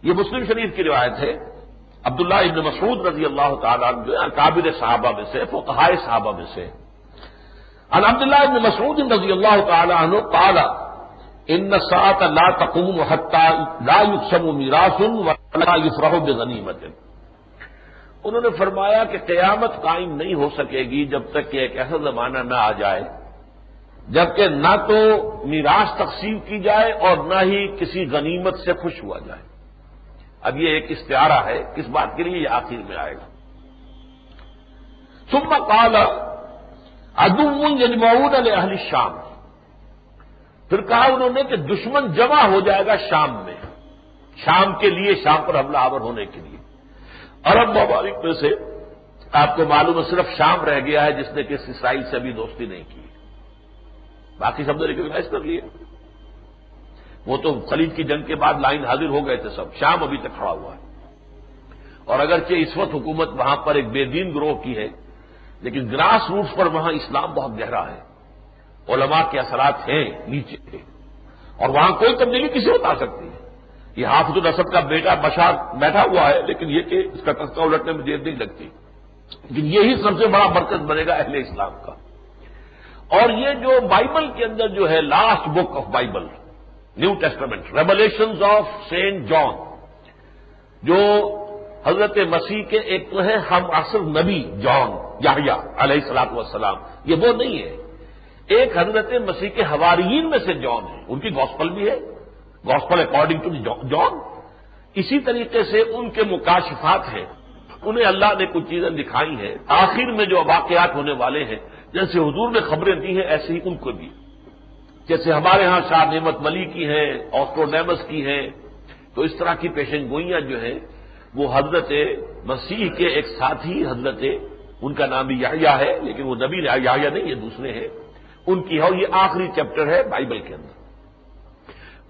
یہ مسلم شریف کی روایت ہے. عبداللہ ابن مسعود رضی اللہ تعالیٰ عنہ جو ہے اکابر صحابہ میں سے، فقہاء صحابہ میں سے. عن عبداللہ ابن مسعود رضی اللہ تعالیٰ عنہ قال ان الساعة لا تقوم حتى لا يقسم میراث ولا يفرح بغنیمت. انہوں نے فرمایا کہ قیامت قائم نہیں ہو سکے گی جب تک کہ ایک ایسا زمانہ نہ آ جائے جبکہ نہ تو میراث تقسیم کی جائے اور نہ ہی کسی غنیمت سے خوش ہوا جائے. اب یہ ایک استعارہ ہے، کس بات کے لیے؟ یہ آخر میں آئے گا. ثم قال عدو یجمعون لاہل الشام. پھر کہا انہوں نے کہ دشمن جمع ہو جائے گا شام میں، شام کے لیے، شام پر حملہ آور ہونے کے لیے. عرب ممالک میں سے آپ کو معلوم ہے صرف شام رہ گیا ہے جس نے کہ اسرائیل سے ابھی دوستی نہیں کی، باقی سب نے ریکگنائز کر لیا. وہ تو خلیج کی جنگ کے بعد لائن حاضر ہو گئے تھے سب، شام ابھی تک کھڑا ہوا ہے. اور اگرچہ اس وقت حکومت وہاں پر ایک بے دین گروہ کی ہے، لیکن گراس روٹس پر وہاں اسلام بہت گہرا ہے، علماء کے اثرات ہیں نیچے، اور وہاں کوئی تبدیلی کسی بتا سکتی ہے. یہ حافظ الاسد کا بیٹا بشار بیٹھا ہوا ہے، لیکن یہ کہ اس کا تختہ الٹنے میں دیر نہیں لگتی. لیکن یہی سب سے بڑا مرکز بنے گا اہل اسلام کا. اور یہ جو بائبل کے اندر جو ہے last book of Bible, New Testament, Revelations of Saint John, جو حضرت مسیح کے ایک تو ہے ہم عصر نبی جان یحییٰ علیہ الصلوۃ والسلام، یہ وہ نہیں ہے. ایک حضرت مسیح کے حواریین میں سے جان ہے، ان کی گاسپل بھی ہے، گاسپل اکارڈنگ ٹو جان. اسی طریقے سے ان کے مکاشفات ہیں، انہیں اللہ نے کچھ چیزیں دکھائی ہیں. آخر میں جو واقعات ہونے والے ہیں، جیسے حضور نے خبریں دی ہیں ایسے ہی ان کو بھی. جیسے ہمارے ہاں شاہ نعمت ملی کی ہیں، آسٹروڈیمس کی ہیں، تو اس طرح کی پیشن گوئیاں جو ہیں وہ حضرت مسیح کے ایک ساتھی حضرت، ان کا نام بھی یحییٰ ہے لیکن وہ نبی یحییٰ نہیں، یہ دوسرے ہیں، ان کی ہے. یہ آخری چیپٹر ہے بائبل کے اندر.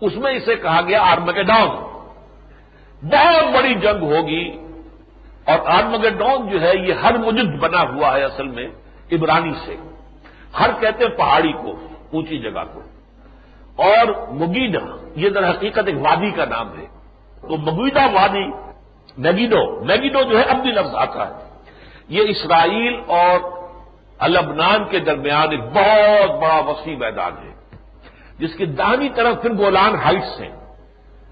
اس میں اسے کہا گیا آرمگیڈون، بہت بڑی جنگ ہوگی. اور آرمگیڈون جو ہے یہ ہر مجد بنا ہوا ہے اصل میں عبرانی سے. ہر کہتے ہیں پہاڑی کو، اونچی جگہ کو. اور مگیڈا یہ در حقیقت ایک وادی کا نام ہے. تو مگیڈا وادی، میگیڈو جو ہے عبری لفظ آتا ہے. یہ اسرائیل اور لبنان کے درمیان ایک بہت بڑا وسیع میدان ہے، جس کی داہنی طرف پھر گولان ہائٹس ہیں،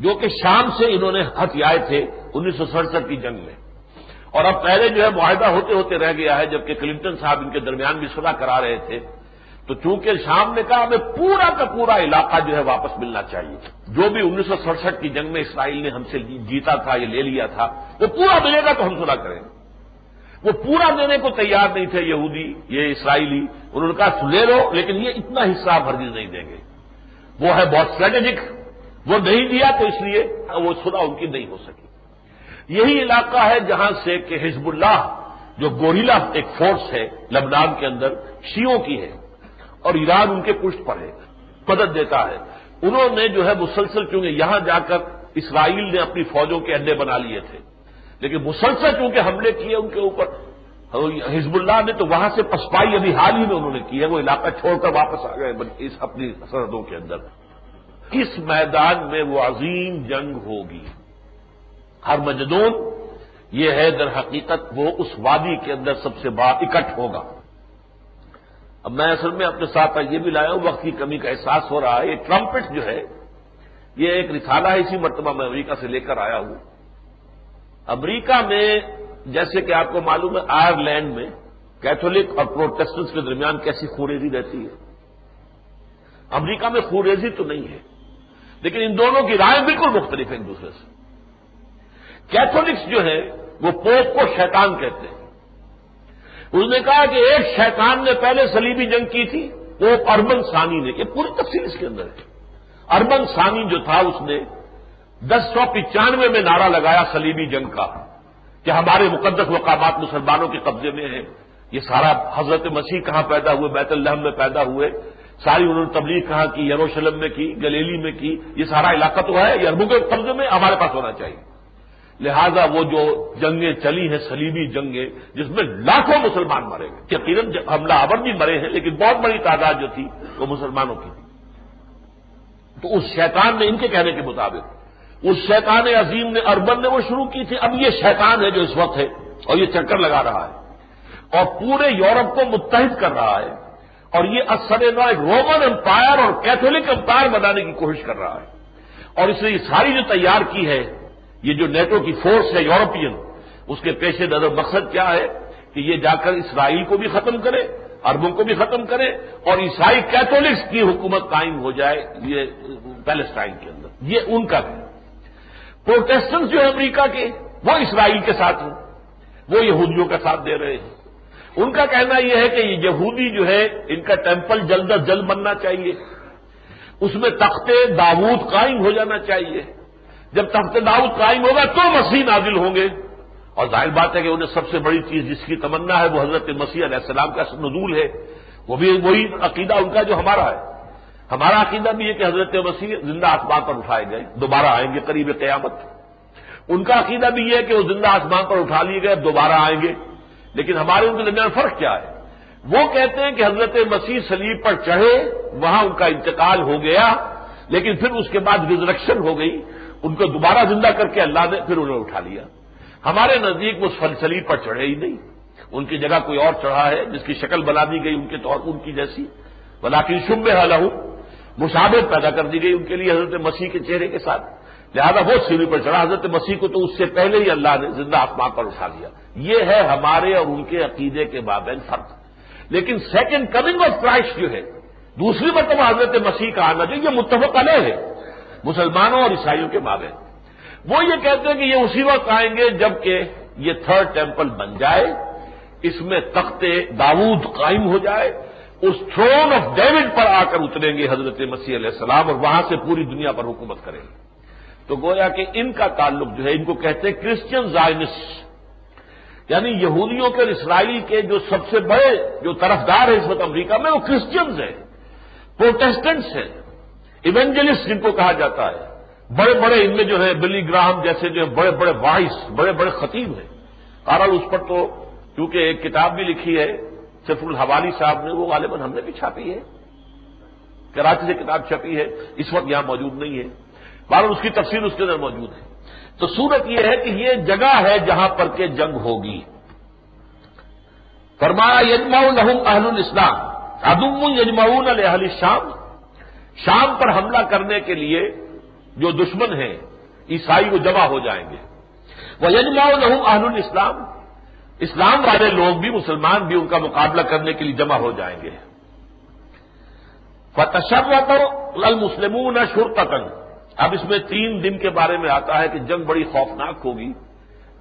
جو کہ شام سے انہوں نے ہتھ آئے تھے 1967 کی جنگ میں. اور اب پہلے جو ہے معاہدہ ہوتے ہوتے رہ گیا ہے، جبکہ کلنٹن صاحب ان کے درمیان بھی صلح کرا رہے تھے. تو چونکہ شام نے کہا ہمیں پورا کا پورا علاقہ جو ہے واپس ملنا چاہیے، جو بھی 1967 کی جنگ میں اسرائیل نے ہم سے جیتا تھا، یہ لے لیا تھا، وہ پورا ملے گا تو ہم صلح کریں گے. وہ پورا دینے کو تیار نہیں تھے یہودی، یہ اسرائیلی. انہوں نے کہا لے لو لیکن یہ اتنا حصہ آپ ہرگز نہیں دیں گے. وہ ہے بہت اسٹریٹجک، وہ نہیں دیا تو اس لیے وہ صلح ان کی نہیں ہو سکی. یہی علاقہ ہے جہاں سے کہ حزب اللہ جو گوریلا ایک فورس ہے لبنان کے اندر، شیعوں کی ہے، اور ایران ان کے پشت پر ہے، مدد دیتا ہے. انہوں نے جو ہے مسلسل، چونکہ یہاں جا کر اسرائیل نے اپنی فوجوں کے اڈے بنا لیے تھے، لیکن مسلسل چونکہ حملے کیے ان کے اوپر حزب اللہ نے، تو وہاں سے پسپائی ابھی حال ہی میں انہوں نے کی ہے. وہ علاقہ چھوڑ کر واپس آ گئے اس اپنی سرحدوں کے اندر. اس میدان میں وہ عظیم جنگ ہوگی. ہرمجدون یہ ہے در حقیقت وہ اس وادی کے اندر سب سے بڑا اکٹھ ہوگا. اب میں اصل میں اپنے ساتھ یہ بھی لایا ہوں، وقت کی کمی کا احساس ہو رہا ہے. یہ ٹرمپٹ جو ہے یہ ایک رسالہ ہے، اسی مرتبہ میں امریکہ سے لے کر آیا ہوں. امریکہ میں جیسے کہ آپ کو معلوم ہے آئرلینڈ میں کیتھولک اور پروٹیسٹنٹس کے درمیان کیسی خوریزی رہتی ہے. امریکہ میں خوریزی تو نہیں ہے، لیکن ان دونوں کی رائے بالکل مختلف ہے ایک دوسرے سے. کیتھولکس جو ہے وہ پوپ کو شیطان کہتے ہیں. اس نے کہا کہ ایک شیطان نے پہلے صلیبی جنگ کی تھی، پوپ اربن ثانی نے. یہ پوری تفصیل اس کے اندر ہے. اربن ثانی جو تھا اس نے 1095 میں نعرہ لگایا صلیبی جنگ کا کہ ہمارے مقدس مقامات مسلمانوں کے قبضے میں ہیں. یہ سارا حضرت مسیح کہاں پیدا ہوئے، بیت لحم میں پیدا ہوئے، ساری انہوں نے تبلیغ کہاں کی، یروشلم میں کی، گلیلی میں کی. یہ سارا علاقہ تو ہے، یہ عربوں کے قبضے میں ہمارے پاس ہونا چاہیے. لہذا وہ جو جنگیں چلی ہیں صلیبی جنگیں، جس میں لاکھوں مسلمان مرے گئے، یقیناً حملہ آور بھی مرے ہیں، لیکن بہت بڑی تعداد جو تھی وہ مسلمانوں کی تھی. تو اس شیطان نے ان کے کہنے کے مطابق اس شیطان عظیم نے اربن نے وہ شروع کی تھی، اب یہ شیطان ہے جو اس وقت ہے اور یہ چکر لگا رہا ہے اور پورے یورپ کو متحد کر رہا ہے، اور یہ اثر نو ایک رومن امپائر اور کیتھولک امپائر بنانے کی کوشش کر رہا ہے، اور اس نے یہ ساری جو تیار کی ہے، یہ جو نیٹو کی فورس ہے یورپین، اس کے پیش نظر مقصد کیا ہے کہ یہ جا کر اسرائیل کو بھی ختم کرے، عربوں کو بھی ختم کرے، اور عیسائی کیتھولکس کی حکومت قائم ہو جائے یہ پیلسٹائن کے اندر۔ یہ ان کا ہے۔ پروٹیسٹنٹ جو ہے امریکہ کے، وہ اسرائیل کے ساتھ ہیں، وہ یہودیوں کا ساتھ دے رہے ہیں۔ ان کا کہنا یہ ہے کہ یہ یہودی جو ہے ان کا ٹیمپل جلد از جلد بننا چاہیے، اس میں تخت داؤد قائم ہو جانا چاہیے، جب تخت داؤد قائم ہوگا تو مسیح نازل ہوں گے، اور ظاہر بات ہے کہ انہیں سب سے بڑی چیز جس کی تمنا ہے وہ حضرت مسیح علیہ السلام کا نزول ہے، وہ بھی وہی عقیدہ ان کا جو ہمارا ہے۔ ہمارا عقیدہ بھی ہے کہ حضرت مسیح زندہ آسمان پر اٹھائے گئے، دوبارہ آئیں گے قریب قیامت۔ ان کا عقیدہ بھی یہ ہے کہ وہ زندہ آسمان پر اٹھا لیے گئے، دوبارہ آئیں گے۔ لیکن ہمارے ان کے درمیان فرق کیا ہے؟ وہ کہتے ہیں کہ حضرت مسیح صلیب پر چڑھے، وہاں ان کا انتقال ہو گیا، لیکن پھر اس کے بعد ریزریکشن ہو گئی، ان کو دوبارہ زندہ کر کے اللہ نے پھر انہیں اٹھا لیا۔ ہمارے نزدیک وہ صلیب پر چڑھے ہی نہیں، ان کی جگہ کوئی اور چڑھا ہے جس کی شکل بنا دی گئی ان کے طور ان کی جیسی، ولیکن شبہ لہ، مشابہت پیدا کر دی گئی ان کے لیے حضرت مسیح کے چہرے کے ساتھ، لہذا وہ سیڑھی پر چڑھا۔ حضرت مسیح کو تو اس سے پہلے ہی اللہ نے زندہ آسمان پر اٹھا لیا۔ یہ ہے ہمارے اور ان کے عقیدے کے مابین فرق۔ لیکن سیکنڈ کمنگ آف کرائسٹ جو ہے، دوسری مرتبہ حضرت مسیح کا آنا جو یہ متفق علیہ ہے مسلمانوں اور عیسائیوں کے مابین۔ وہ یہ کہتے ہیں کہ یہ اسی وقت آئیں گے جبکہ یہ تھرڈ ٹیمپل بن جائے، اس میں تخت داؤد قائم ہو جائے، اس تھرون آف ڈیوڈ پر آ کر اتریں گے حضرت مسیح علیہ السلام اور وہاں سے پوری دنیا پر حکومت کریں گے۔ تو گویا کہ ان کا تعلق جو ہے، ان کو کہتے ہیں کرسچن زائنسٹ، یعنی یہودیوں کے اور اسرائیل کے جو سب سے بڑے جو طرفدار ہیں اس وقت امریکہ میں وہ کرسچنز ہیں، پروٹیسٹنٹس ہیں، ایونجلسٹ جن کو کہا جاتا ہے، بڑے بڑے ان میں جو ہے بلی گراہم جیسے جو بڑے بڑے وائس، بڑے بڑے خطیب ہیں۔ بہرحال اس پر تو کیونکہ ایک کتاب بھی لکھی ہے سیف الحوالی صاحب نے، وہ غالباً ہم نے بھی چھاپی ہے، کراچی سے کتاب چھپی ہے، اس وقت یہاں موجود نہیں ہے، بہرحال اس کی تفسیر اس کے اندر موجود ہے۔ تو صورت یہ ہے کہ یہ جگہ ہے جہاں پر کہ جنگ ہوگی۔ فرمایا یجمع لہم اہل الاسلام عدو یجمعون لاہل الشام، شام پر حملہ کرنے کے لیے جو دشمن ہیں عیسائی وہ جمع ہو جائیں گے، ویجمع لہم اہل الاسلام، اسلام والے لوگ بھی مسلمان بھی ان کا مقابلہ کرنے کے لیے جمع ہو جائیں گے۔ فتشرط المسلمون شرطۃ، اب اس میں 3 دن کے بارے میں آتا ہے کہ جنگ بڑی خوفناک ہوگی۔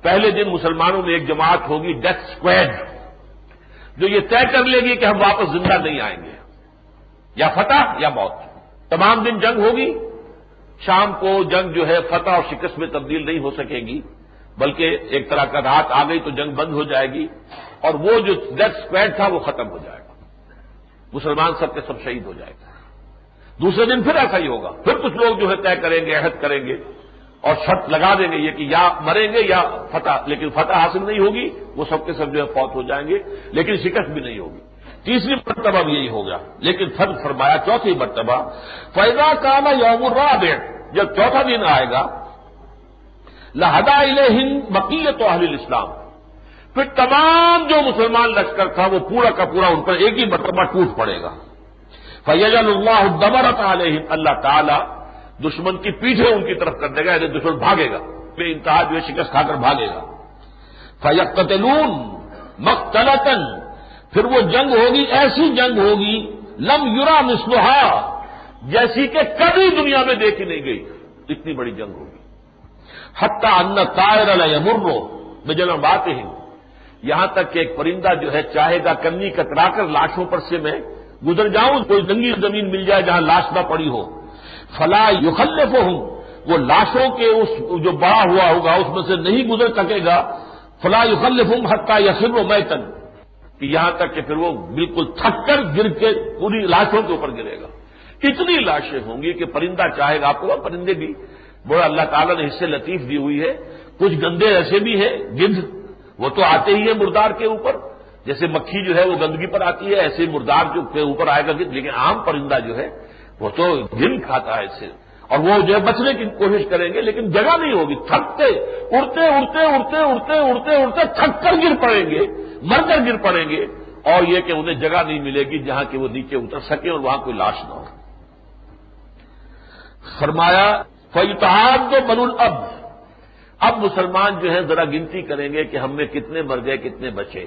پہلے دن مسلمانوں میں ایک جماعت ہوگی ڈیتھ اسکواڈ، جو یہ طے کر لے گی کہ ہم واپس زندہ نہیں آئیں گے، یا فتح یا موت۔ تمام دن جنگ ہوگی، شام کو جنگ جو ہے فتح اور شکست میں تبدیل نہیں ہو سکے گی، بلکہ ایک طرح کا رات آ گئی تو جنگ بند ہو جائے گی، اور وہ جو ڈیتھ اسکواڈ تھا وہ ختم ہو جائے گا، مسلمان سب کے سب شہید ہو جائے گا۔ دوسرے دن پھر ایسا ہی ہوگا، پھر کچھ لوگ جو ہے طے کریں گے، عہد کریں گے اور شرط لگا دیں گے یہ کہ یا مریں گے یا فتح، لیکن فتح حاصل نہیں ہوگی، وہ سب کے سب جو ہے فوت ہو جائیں گے، لیکن شکست بھی نہیں ہوگی۔ تیسری مرتبہ بھی یہی ہوگا، لیکن فرق فرمایا چوتھی مرتبہ فَإِذَا كَانَ يَوْمُ الرَّابِعِ، جب چوتھا دن آئے گا، لَهَدَا إِلَيْهِمْ بَقِيَّةُ أَهْلِ الْإِسْلَامِ، پھر تمام جو مسلمان لشکر تھا وہ پورا کا پورا ان پر ایک ہی مرتبہ ٹوٹ پڑے گا۔ فَيَجْعَلُ اللَّهُ الدَّبَرَةَ عَلَيْهِمْ، اللہ تعالیٰ دشمن کی پیٹھیں ان کی طرف کر دے گا، یعنی دشمن بھاگے گا، بے انتہا جو ہے شکست کھا کر بھاگے گا۔ فَيَقْتَتِلُونَ مَقْتَلَةً، پھر وہ جنگ ہوگی، ایسی جنگ ہوگی لم یرا مثلھا، جیسی کہ کبھی دنیا میں دیکھی نہیں گئی، اتنی بڑی جنگ ہوگی۔ حتی ان الطائر لیمر بجنباتہم، یہاں تک کہ ایک پرندہ جو ہے چاہے گا کنی کترا کر لاشوں پر سے میں گزر جاؤں، کوئی ننگی زمین مل جائے جہاں لاش نہ پڑی ہو، فلا یخلفہم، وہ لاشوں کے اس جو بڑا ہوا ہوگا اس میں سے نہیں گزر سکے گا، فلا یخلفہم حتی یخر میتا، کہ یہاں تک کہ پھر وہ بالکل تھک کر گر کے پوری لاشوں کے اوپر گرے گا۔ اتنی لاشیں ہوں گی کہ پرندہ چاہے گا، آپ کو پرندے بھی بڑا اللہ تعالیٰ نے حصے لطیف دی ہوئی ہے، کچھ گندے ایسے بھی ہیں، گدھ وہ تو آتے ہی ہیں مردار کے اوپر، جیسے مکھی جو ہے وہ گندگی پر آتی ہے، ایسے مردار جو کے اوپر آئے گا گدھ، لیکن عام پرندہ جو ہے وہ تو گن کھاتا ہے اس سے، اور وہ جو ہے بچنے کی کوشش کریں گے لیکن جگہ نہیں ہوگی، تھکتے اڑتے اڑتے اڑتے اڑتے اڑتے اڑتے تھک کر گر پڑیں گے، مر کر گر پڑیں گے، اور یہ کہ انہیں جگہ نہیں ملے گی جہاں کہ وہ نیچے اتر سکے اور وہاں کوئی لاش نہ ہو۔ فرمایا فَيُتَعَادُ بَنُو الْأَبْ، اب مسلمان جو ہیں ذرا گنتی کریں گے کہ ہم میں کتنے مر گئے کتنے بچے،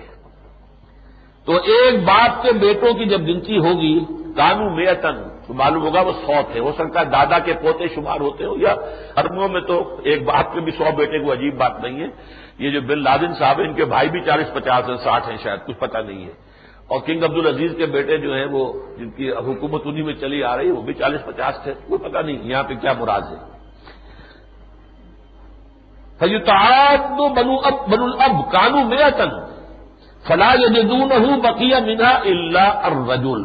تو ایک باپ کے بیٹوں کی جب گنتی ہوگی کانو میتن تو معلوم ہوگا وہ 100 تھے، ہو سکتا ہے دادا کے پوتے شمار ہوتے ہو، یا اربوں میں تو ایک باپ کے بھی 100 بیٹے کو عجیب بات نہیں ہے۔ یہ جو بن لادن صاحب ہیں ان کے بھائی بھی 40-50 ہیں، 60 ہیں شاید، کچھ پتہ نہیں ہے، اور کنگ عبدالعزیز کے بیٹے جو ہیں وہ جن کی حکومت انہی میں چلی آ رہی ہے وہ بھی 40-50 تھے، کوئی پتہ نہیں یہاں پہ کیا مراد ہے۔ فَيُتَعَادُ بَنُو الْأَبْ كَانُوا مِئَةً فَلَا يَجِدُونَهُ بَقِيَ مِنْهَا إِلَّا الرَّجُلُ،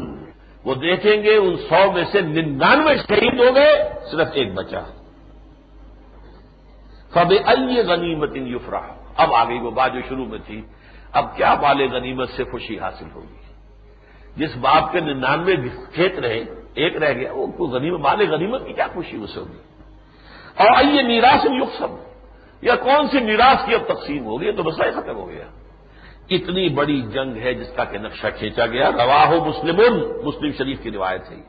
وہ دیکھیں گے ان 100 میں سے 99 شہید ہو گئے، صرف ایک بچا۔ فَبِأَيِّ غَنِيمَةٍ يُفْرَحُ، اب آ گئی وہ بات جو شروع میں تھی، اب کیا مال غنیمت سے خوشی حاصل ہوگی؟ جس باپ کے 99 کھیت رہے ایک رہ گیا، وہ مال غنیمت کی کیا خوشی اسے ہوگی؟ اور أَيِّ مِيرَاثٍ يُقْسَمُ، یا کون سی میراث کی اب تقسیم ہوگی؟ تو مسئلہ ختم ہو گیا۔ اتنی بڑی جنگ ہے جس کا کہ نقشہ کھینچا گیا۔ رواہ مسلم شریف کی روایت ہے۔